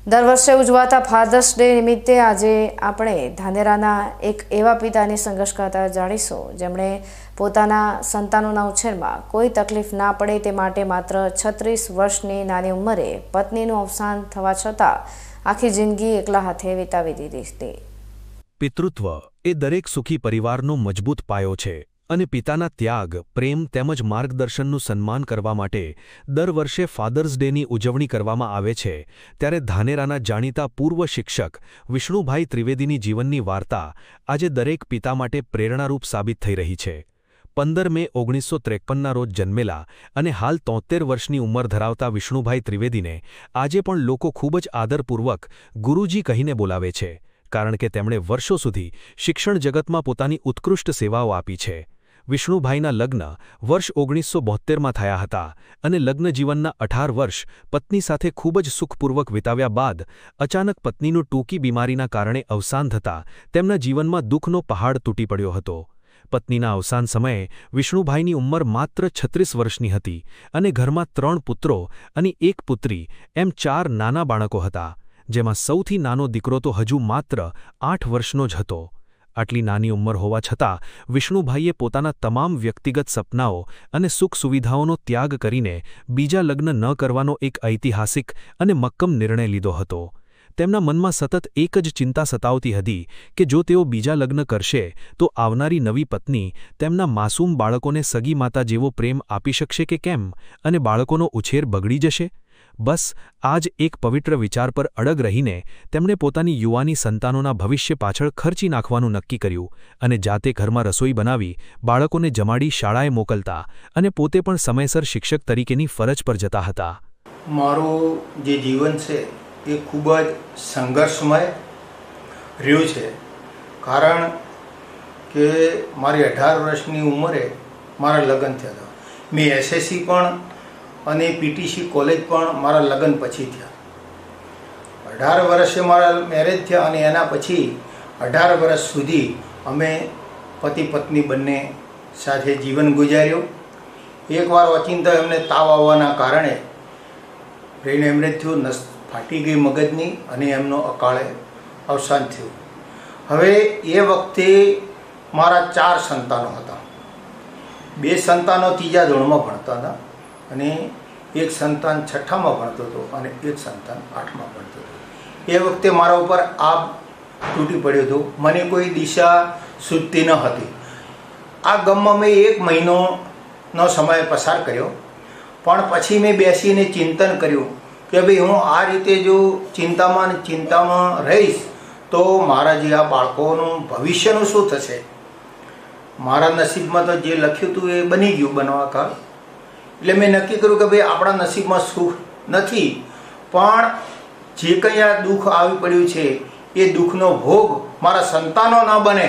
દર વર્ષે ઉજવાતા fathers day નિમિત્તે આજે આપણે ધાનેરાના એક એવા પિતાની સંઘર્ષ કથા જાણીશું જેમણે પોતાના સંતાનોના ઉછેરમાં કોઈ તકલીફ ના પડે તે માટે માત્ર 36 વર્ષની નાની ઉંમરે પત્નીનું અવસાન થવા છતાં આખી જિંદગી એકલા હાથે વિતાવી દીધી હતી। પિતૃત્વ એ દરેક સુખી પરિવારનો મજબૂત પાયો છે અને પિતાના ત્યાગ, પ્રેમ તેમજ માર્ગદર્શનનું સન્માન કરવા માટે દર વર્ષે ફાધર્સ ડેની ઉજવણી કરવામાં આવે છે। ત્યારે ધાનેરાના જાણીતા પૂર્વ શિક્ષક વિષ્ણુભાઈ ત્રિવેદીની જીવનની વાર્તા આજે દરેક પિતા માટે પ્રેરણારૂપ સાબિત થઈ રહી છે। 15 મે 1953ના રોજ જન્મેલા અને હાલ 73 વર્ષની ઉંમર ધરાવતા વિષ્ણુભાઈ ત્રિવેદીને આજે પણ લોકો ખૂબ જ આદરપૂર્વક ગુરુજી કહીને બોલાવે છે, કારણ કે તેમણે વર્ષો સુધી શિક્ષણ જગતમાં પોતાની ઉત્કૃષ્ટ સેવાઓ આપી છે। વિષ્ણુભાઈના લગ્ન વર્ષ 1972માં થયા હતા અને લગ્ન જીવનના 18 વર્ષ પત્ની સાથે ખૂબ જ સુખપૂર્વક વિતાવ્યા બાદ અચાનક પત્નીનું ટૂંકી બીમારીના કારણે અવસાન થતાં તેમના જીવનમાં દુઃખનો પહાડ તૂટી પડ્યો હતો। પત્નીના અવસાન સમયે વિષ્ણુભાઈની ઉંમર માત્ર 36 વર્ષની હતી અને ઘરમાં 3 પુત્રો અને 1 પુત્રી એમ 4 નાના બાળકો હતા, જેમાં સૌથી નાનો દીકરો તો હજુ માત્ર 8 વર્ષનો જ હતો। આટલી નાની ઉંમર હોવા છતાં વિષ્ણુભાઈએ પોતાના તમામ વ્યક્તિગત સપનાઓ અને સુખ સુવિધાઓનો ત્યાગ કરીને બીજા લગ્ન ન કરવાનો એક ઐતિહાસિક અને મક્કમ નિર્ણય લીધો હતો। તેમના મનમાં સતત એક જ ચિંતા સતાવતી હતી કે જો તેઓ બીજા લગ્ન કરશે તો આવનારી નવી પત્ની તેમના માસૂમ બાળકોને સગી માતા જેવો પ્રેમ આપી શકશે કે કેમ, અને બાળકોનો ઉછેર બગડી જશે। બસ આ જ એક પવિત્ર વિચાર પર અડગ રહીને તેમણે પોતાની યુવાની સંતાનોના ભવિષ્ય પાછળ ખર્ચી નાખવાનું નક્કી કર્યું અને જાતે ઘરમાં રસોઈ બનાવી બાળકોને જમાડી શાળાએ મોકલતા અને પોતે પણ સમયસર શિક્ષક તરીકેની ફરજ પર જતા હતા। મારું જે જીવન છે એ ખૂબ જ સંઘર્ષમય રહ્યું છે, કારણ કે મારી 18 વર્ષની ઉંમરે મારા લગ્ન થયા હતા। મેં એસએસસી પણ અને પીટીસી કોલેજ પણ મારા લગ્ન પછી થયા। 18 વર્ષે મારા મેરેજ થયા અને એના પછી 18 વર્ષ સુધી અમે પતિ પત્ની બંને સાથે જીવન ગુજાર્યું। એકવાર ઓચિંતા એમને તાવ આવવાના કારણે બ્રેઇન હેમરેજ થયું, નસ ફાટી ગઈ મગજની અને એમનો અકાળે અવસાન થયું। હવે એ વખતે મારા 4 સંતાનો હતા। 2 સંતાનો 3જા ધોરણમાં ભણતા હતા અને એક સંતાન 6ઠામાં ભણતો હતો અને એક સંતાન 8માં ભણતો હતો। એ વખતે મારા ઉપર આબ તૂટી પડ્યો હતો, મને કોઈ દિશા સૂઝતી ન હતી। આ ગમમાં મેં 1 મહિનોનો સમય પસાર કર્યો, પણ પછી મેં બેસીને ચિંતન કર્યું કે ભાઈ હું આ રીતે જો ચિંતામાં રહીશ તો મારા જે આ બાળકોનું ભવિષ્યનું શું થશે। મારા નસીબમાં તો જે લખ્યું હતું એ બની ગયું બનવા કાળ, એટલે મેં નક્કી કર્યું કે ભાઈ આપણા નસીબમાં સુખ નથી, પણ જે કંઈ આ દુઃખ આવી પડ્યું છે એ દુઃખનો ભોગ મારા સંતાનો ન બને।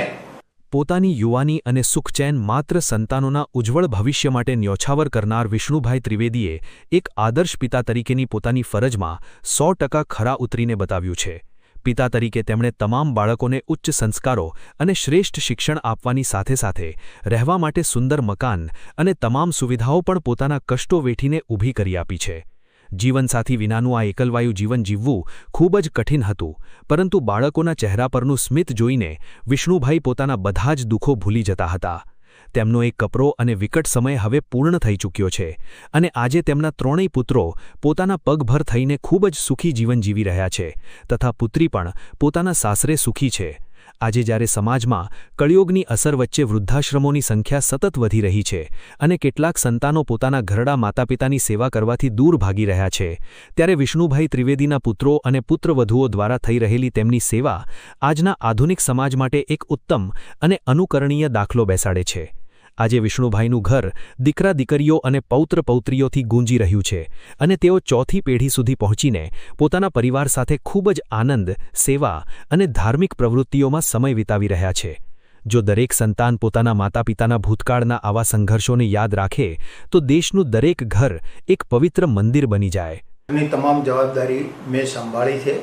પોતાની યુવાની અને સુખચેન માત્ર સંતાનોના ઉજ્જવળ ભવિષ્ય માટે ન્યોછાવર કરનાર વિષ્ણુભાઈ ત્રિવેદીએ એક આદર્શ પિતા તરીકેની પોતાની ફરજમાં 100% ખરા ઉતરીને બતાવ્યું છે। પિતા તરીકે તેમણે તમામ બાળકોને ઉચ્ચ સંસ્કારો અને શ્રેષ્ઠ શિક્ષણ આપવાની સાથે સાથે રહેવા માટે સુંદર મકાન અને તમામ સુવિધાઓ પણ પોતાના કષ્ટો વેઠીને ઊભી કરી આપી છે। જીવનસાથી વિનાનું આ એકલવાયુ જીવન જીવવું ખૂબ જ કઠિન હતું, પરંતુ બાળકોના ચહેરા પરનું સ્મિત જોઈને વિષ્ણુભાઈ પોતાના બધા જ દુઃખો ભૂલી જતા હતા। તેમનો એક કપરો અને વિકટ સમય હવે પૂર્ણ થઈ ચૂક્યો છે અને આજે તેમના 3 પુત્રો પોતાના પગભર થઈને ખૂબ જ સુખી જીવન જીવી રહ્યા છે તથા પુત્રી પણ પોતાના સાસરે સુખી છે। આજે જ્યારે સમાજમાં કળિયુગની અસર વચ્ચે વૃદ્ધાશ્રમોની સંખ્યા સતત વધી રહી છે અને કેટલાક સંતાનો પોતાના ઘરડા માતાપિતાની સેવા કરવાથી દૂર ભાગી રહ્યા છે, ત્યારે વિષ્ણુભાઈ ત્રિવેદીના પુત્રો અને પુત્રવધુઓ દ્વારા થઈ રહેલી તેમની સેવા આજના આધુનિક સમાજ માટે એક ઉત્તમ અને અનુકરણીય દાખલો બેસાડે છે। આજે વિષ્ણુભાઈનું ઘર દીકરા દીકરીઓ અને પૌત્ર પૌત્રીઓથી ગૂંજી રહ્યું છે અને તેઓ 4થી પેઢી સુધી પહોંચીને પોતાના પરિવાર સાથે ખૂબ જ આનંદ, સેવા અને ધાર્મિક પ્રવૃત્તિઓમાં સમય વિતાવી રહ્યા છે। જો દરેક સંતાન પોતાના માતાપિતાના ભૂતકાળના આવા સંઘર્ષોને યાદ રાખે તો દેશનું દરેક ઘર એક પવિત્ર મંદિર બની જાય। એની તમામ જવાબદારી મેં સંભાળી છે।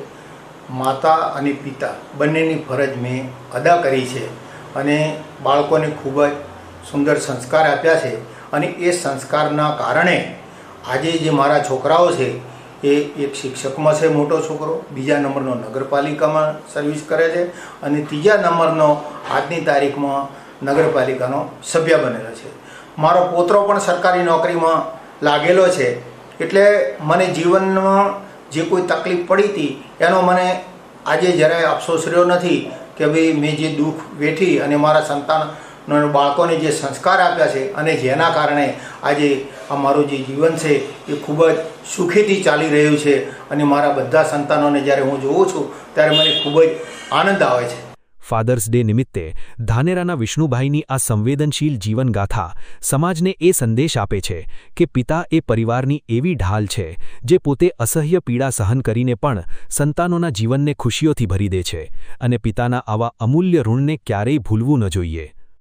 માતા અને પિતા બંનેની ફરજ મેં અદા કરી છે અને બાળકોને ખૂબ જ સુંદર સંસ્કાર આપ્યા છે અને એ સંસ્કારના કારણે આજે જે મારા છોકરાઓ છે એ એક શિક્ષકમાં છે મોટો છોકરો, બીજા નંબરનો નગરપાલિકામાં સર્વિસ કરે છે અને ત્રીજા નંબરનો આજની તારીખમાં નગરપાલિકાનો સભ્ય બનેલો છે. મારો પોતરો પણ સરકારી નોકરીમાં લાગેલો છે. એટલે મને જીવનમાં જે કોઈ તકલીફ પડી હતી એનો મને આજે જરાય અફસોસ રહ્યો નથી કે ભાઈ મેં જે દુઃખ વેઠી અને મારા સંતાન બાળકોને જે સંસ્કાર આપ્યા છે અને જેના કારણે આજે અમારું જે જીવન છે એ ખૂબ જ સુખીથી ચાલી રહ્યું છે. અને મારા બધા સંતાનોને જ્યારે હું જોઉં છું ત્યારે મને ખૂબ જ આનંદ આવે છે. ફાધર્સ ડે નિમિત્તે ધાનેરાના વિષ્ણુભાઈની આ સંવેદનશીલ જીવનગાથા સમાજને એ સંદેશ આપે છે કે પિતા એ પરિવારની એવી ઢાલ છે જે પોતે અસહ્ય પીડા સહન કરીને પણ સંતાનોના જીવનને ખુશીઓથી ભરી દે છે અને પિતાના આવા અમૂલ્ય ઋણને ક્યારેય ભૂલવું ન જોઈએ.